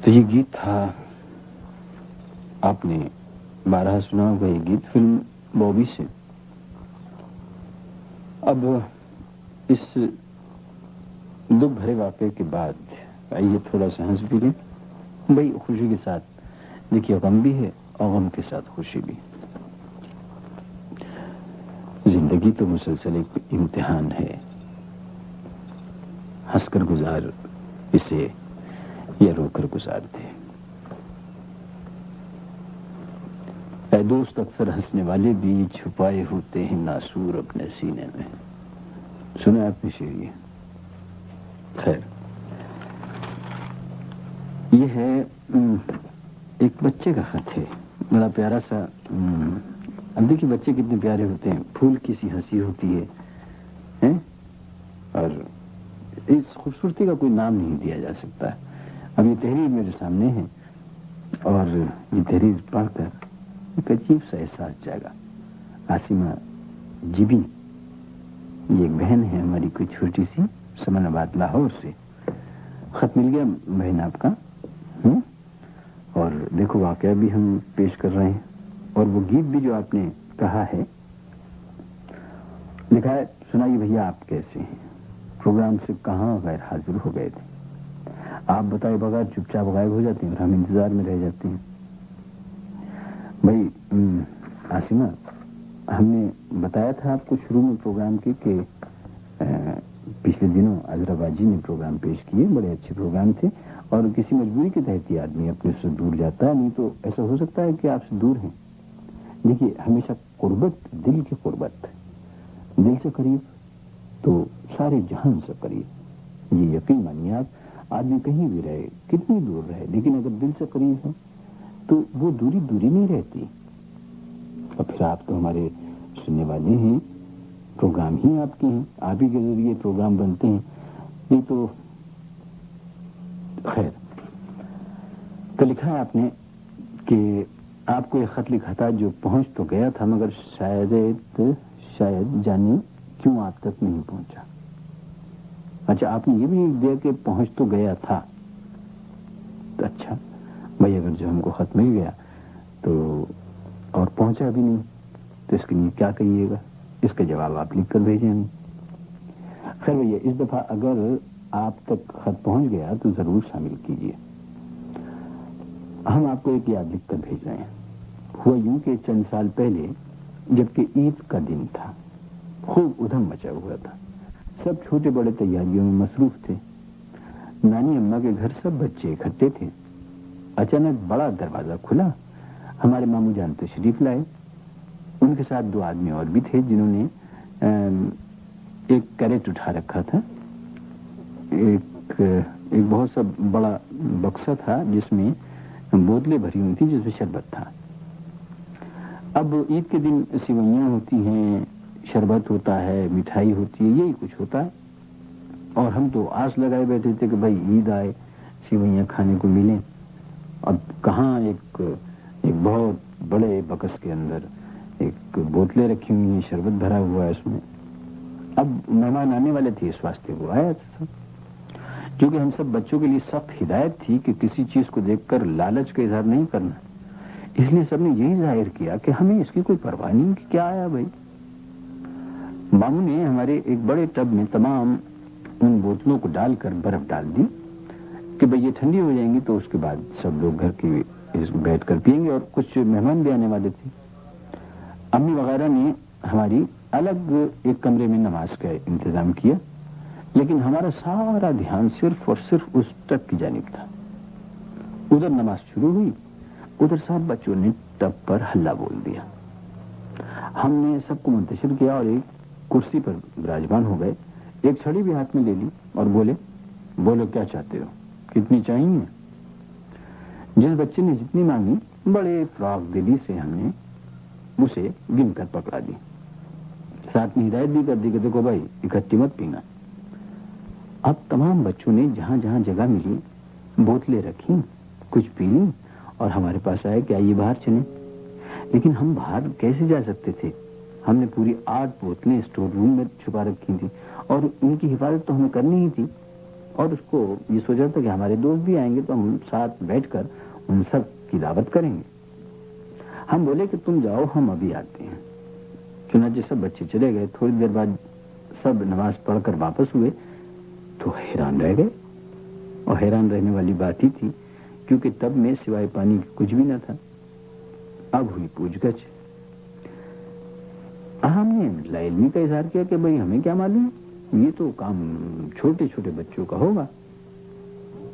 तो ये गीत था, आपने 12 सुना होगा ये गीत फिल्म बॉबी से। अब इस दुख भरे वाक़े के बाद आइए थोड़ा सा हंस भी लें भाई, खुशी के साथ। देखिए गम भी है और गम के साथ खुशी भी। जिंदगी तो मुसलसल एक इम्तिहान है, हंसकर गुजार इसे या रोकर गुजार दे। ऐ दोस्त अक्सर हंसने वाले भी छुपाए होते हैं नासूर अपने सीने में। सुना आपने शेर ये? खैर, ये है एक बच्चे का खत है, बड़ा प्यारा सा। अब देखिए बच्चे कितने प्यारे होते हैं, फूल की सी हंसी होती है, हैं? और इस खूबसूरती का कोई नाम नहीं दिया जा सकता। अब ये तहरीर मेरे सामने है और ये तहरीर पढ़कर एक अजीब सा एहसास जागा। आसिमा जीबी, ये एक बहन है हमारी, कोई छोटी सी, समनाबाद लाहौर से। खत मिल गया बहन आपका। और देखो वाकया भी हम पेश कर रहे हैं और वो गीत भी जो आपने कहा है, लिखा है, सुनाइए भैया आप कैसे हैं, प्रोग्राम से कहाँ गैर हाजिर हो गए थे, आप बताए बगैर चुपचाप गायब हो जाते हैं और हम इंतजार में रह जाते हैं। भाई आसिमा, हमने बताया था आपको शुरू में प्रोग्राम के कि पिछले दिनों अजराबाद जी ने प्रोग्राम पेश किए, बड़े अच्छे प्रोग्राम थे। और किसी मजबूरी के तहत ही आदमी अपने से दूर जाता है, नहीं तो ऐसा हो सकता है कि आपसे दूर हैं। देखिए हमेशा कुर्बत, दिल की कुर्बत, दिल से करीब तो सारे जहान से करीब। ये यकीन मानिए आप, आदमी कहीं भी रहे, कितनी दूर रहे, लेकिन अगर दिल से करीब है तो वो दूरी दूरी नहीं रहती। और फिर आप तो हमारे सुनने वाले हैं, प्रोग्राम ही आपके हैं, आप ही के जरिए प्रोग्राम बनते हैं, नहीं तो। खैर, तो लिखा है आपने कि आपको एक खत लिखा था जो पहुंच तो गया था, मगर शायद जाने क्यों आप तक नहीं पहुंचा। अच्छा, आपने ये भी लिख दिया कि पहुंच तो गया था। तो अच्छा भाई, अगर जो हमको खत मिल गया तो और पहुंचा भी नहीं, तो इसके लिए क्या कहिएगा, इसका जवाब आप लिख कर भेजेंगे। खैर भैया, इस दफा अगर आप तक खत पहुंच गया तो जरूर शामिल कीजिए। हम आपको एक याद लिख कर भेज रहे हैं। हुआ यूं कि चंद साल पहले, जबकि ईद का दिन था, खूब उधम मचा हुआ था, सब छोटे बड़े तैयारियों में मसरूफ थे। नानी अम्मा के घर सब बच्चे इकट्ठे थे। अचानक बड़ा दरवाजा खुला, हमारे मामू जान तशरीफ लाए। उनके साथ 2 आदमी और भी थे जिन्होंने एक कैरेट उठा रखा था। एक बहुत सा बड़ा बक्सा था जिसमें बोतलें भरी हुई थी, जिसमें शरबत था। अब ईद के दिन सिवैयां होती हैं, शरबत होता है, मिठाई होती है, यही कुछ होता है। और हम तो आस लगाए बैठे थे कि भाई ईद आए, सिवैयां खाने को मिले। अब कहाँ, एक बहुत बड़े बक्स के अंदर एक बोतलें रखी हुई हैं, शरबत भरा हुआ है उसमें। अब मेहमान आने वाले थे, इस वास्ते वो आया था। क्योंकि हम सब बच्चों के लिए सख्त हिदायत थी कि किसी चीज को देखकर लालच का इजहार नहीं करना, इसलिए सबने यही जाहिर किया कि हमें इसकी कोई परवाह नहीं कि क्या आया भाई। मामू ने हमारे एक बड़े टब में तमाम उन बोतलों को डालकर बर्फ डाल दी कि भाई ये ठंडी हो जाएंगी तो उसके बाद सब लोग घर के बैठ कर पियेंगे। और कुछ मेहमान भी आने वाले थे। अम्मी वगैरह ने हमारी अलग एक कमरे में नमाज का इंतजाम किया, लेकिन हमारा सारा ध्यान सिर्फ और सिर्फ उस टब की जानिब था। उधर नमाज शुरू हुई, उधर सब बच्चों ने टब पर हल्ला बोल दिया। हमने सबको मुंतशिर किया और एक कुर्सी पर विराजमान हो गए। एक छड़ी भी हाथ में ले ली और बोले, बोलो क्या चाहते हो, कितनी चाहिए। जिस बच्चे ने जितनी मांगी, बड़े फ्राक दिली से हमने उसे गिनकर पकड़ा दी। साथ में हिदायत भी कर दी कि देखो भाई, इकट्ठी मत पीना। अब तमाम बच्चों ने जहां जहां जगह मिली बोतलें रखी, कुछ पी ली और हमारे पास आए कि आइए बाहर चलें। लेकिन हम बाहर कैसे जा सकते थे, हमने पूरी 8 बोतलें स्टोर रूम में छुपा रखी थी और उनकी हिफाजत तो हमें करनी ही थी। और उसको ये सोचा था कि हमारे दोस्त भी आएंगे तो हम साथ बैठकर उन सब की दावत करेंगे। हम बोले कि तुम जाओ, हम अभी आते हैं। चुनाचे सब बच्चे चले गए। थोड़ी देर बाद सब नमाज पढ़कर वापस हुए तो हैरान रह गए। और हैरान रहने वाली बात ही थी, क्योंकि तब में सिवाय पानी कुछ भी न था। अब हुई पूछगछ। हमने लाइल्मी का इजहार किया कि भाई हमें क्या मालूम, ये तो काम छोटे छोटे बच्चों का होगा।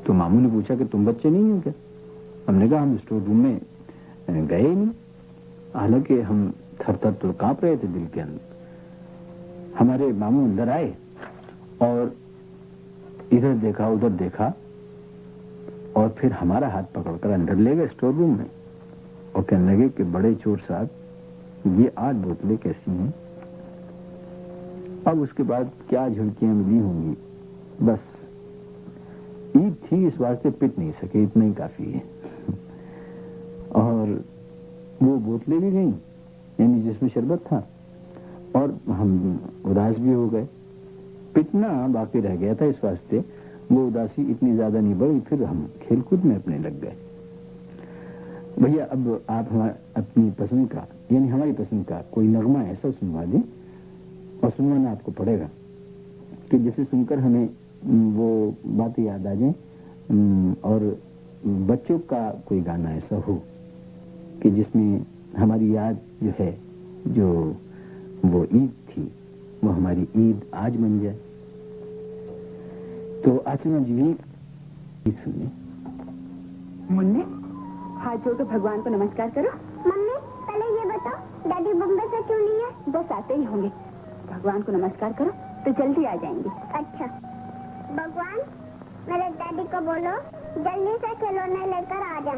तो मामू ने पूछा कि तुम बच्चे नहीं हो क्या? हमने कहा हम स्टोर रूम में गए ही नहीं। हालांकि हम थर थर तो कांप रहे थे दिल के अंदर। हमारे मामू अंदर आए और इधर देखा उधर देखा और फिर हमारा हाथ पकड़कर अंदर ले गए स्टोर रूम में और कहने लगे कि बड़े चोर साहब, ये 8 बोतलें कैसी हैं? अब उसके बाद क्या झुड़कियां मिली होंगी, बस ईद थी इस वास्ते पिट नहीं सके, इतना ही काफी है। और वो बोतलें भी गई, यानी जिसमें शरबत था, और हम उदास भी हो गए। पिटना बाकी रह गया था, इस वास्ते वो उदासी इतनी ज्यादा नहीं बढ़ी। फिर हम खेलकूद में अपने लग गए। भैया अब आप अपनी पसंद का, यानी हमारी पसंद का कोई नगमा ऐसा सुनवा दें, और सुनवाना आपको पड़ेगा कि जिसे सुनकर हमें वो बातें याद आ जाए। और बच्चों का कोई गाना ऐसा हो कि जिसमें हमारी याद जो है, जो वो ईद थी, वो हमारी ईद आज बन जाए। तो आचना जी भी सुनिए। मुन्ने, हाथ जोड़ के भगवान को नमस्कार करो। मम्मी पहले ये बताओ, डैडी बम्बई से क्यों नहीं है? बस आते ही होंगे। भगवान को नमस्कार करो तो जल्दी आ जाएंगे। अच्छा। भगवान, मेरे डैडी को बोलो जल्दी से खिलौने लेकर आ जा।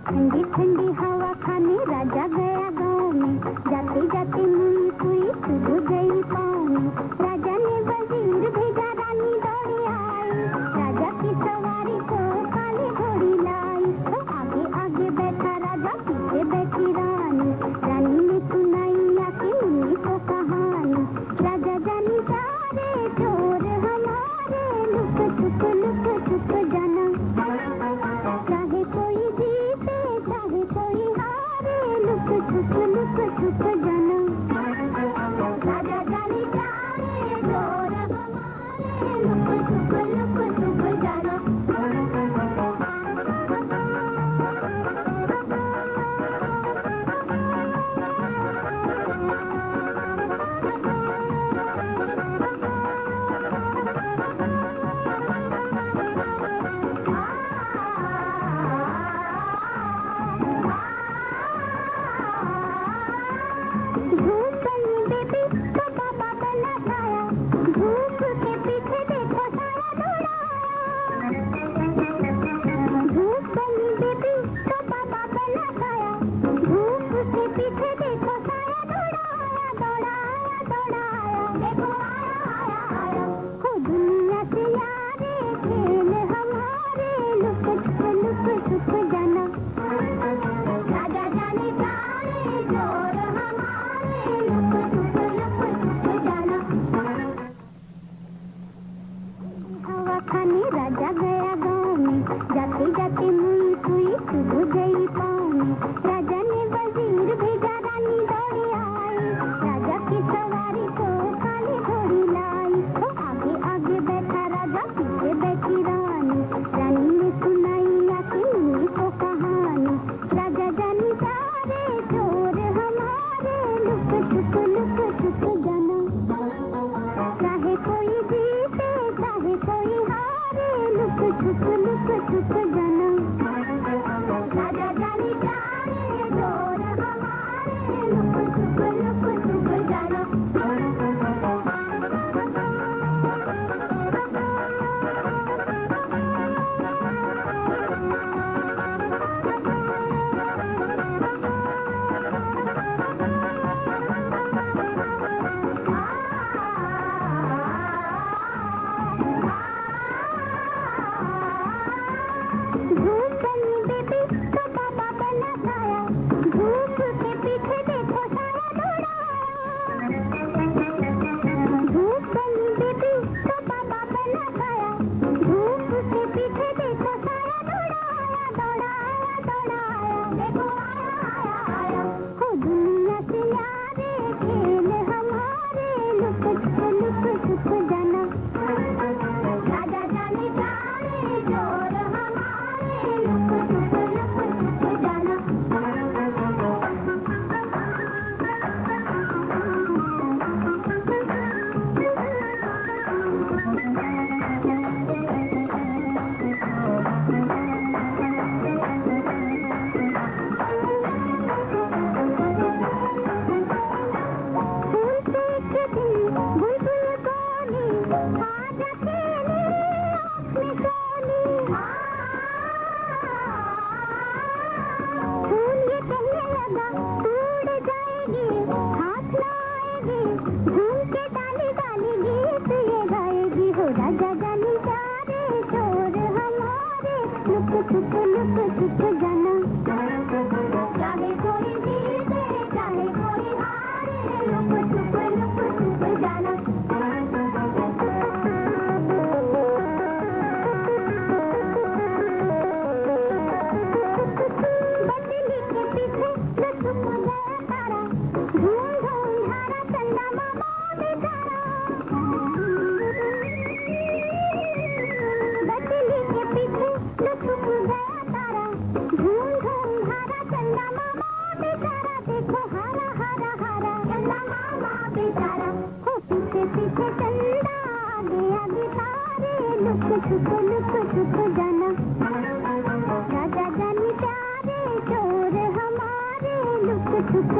ठंडी ठंडी हवा खाने राजा गया गाँव में, जाते जाते मुई हुई सुबह गई पाँव में। राजा ने वजीर भेजा, रानी दौड़ी आई, राजा की सवारी को काली घोड़ी लाई। तो आगे आगे बैठा राजा, पीछे बैठी रानी, रानी ने सुनाई आके मुन्नी को कहानी। राजा जानी जा रे चोर हमारे, लुक छुप जाना, चाहे कोई जीते चाहे कोई हारे, लुक छुप जाना। राजा जानी जा रे चोर हमारे, लुक छुप जाना। धूप बनी बेबी तो पापा बना खाया, धूप के पीछे देखो सारा दौड़ाया। धूप बनी बेबी तो पापा बना खाया, धूप के पीछे देखो सारा दौड़ाया। देखो आया हो दुनिया से यारे, खेल हमारे, लुक छुप जाना। राजा जाने सारे चोर हमारे, लुक छुप जाना। हवा खाने राजा गया गाँव में, जाते जाते मुई हुई सुबह गई पाँव में। राजा ने वजीर भेजा, रानी दौड़ी आई, राजा की सवारी को काली घोड़ी लाई। तो आगे आगे बैठा राजा, पीछे बैठी रानी, रानी ने सुनाई आके मुन्नी को कहानी। राजा जानी जा रे चोर हमारे, लुक छुप जाना, चाहे कोई जीते चाहे कोई हारे, लुक छुप जाना। राजा जानी जा रे चोर हमारे, लुक छुप जाना। लुक छुप जाना, चाहे कोई जीते चाहे कोई हारे, लुक छुप जाना। बदली के पीछे न छुप गया तारा, धूम धूम धारा चंदा मामा बेचारा। बदली के पीछे न छुप गया तारा, धूम धूम धारा चंदा मामा बेचारा। देखो हारा हारा हारा चंदा मामा बेचारा, हो पीछे पीछे चंदा आगे आगे तारे, लुक छुप जाना। राजा जानी प्यारे चोर हमारे, लुक छुप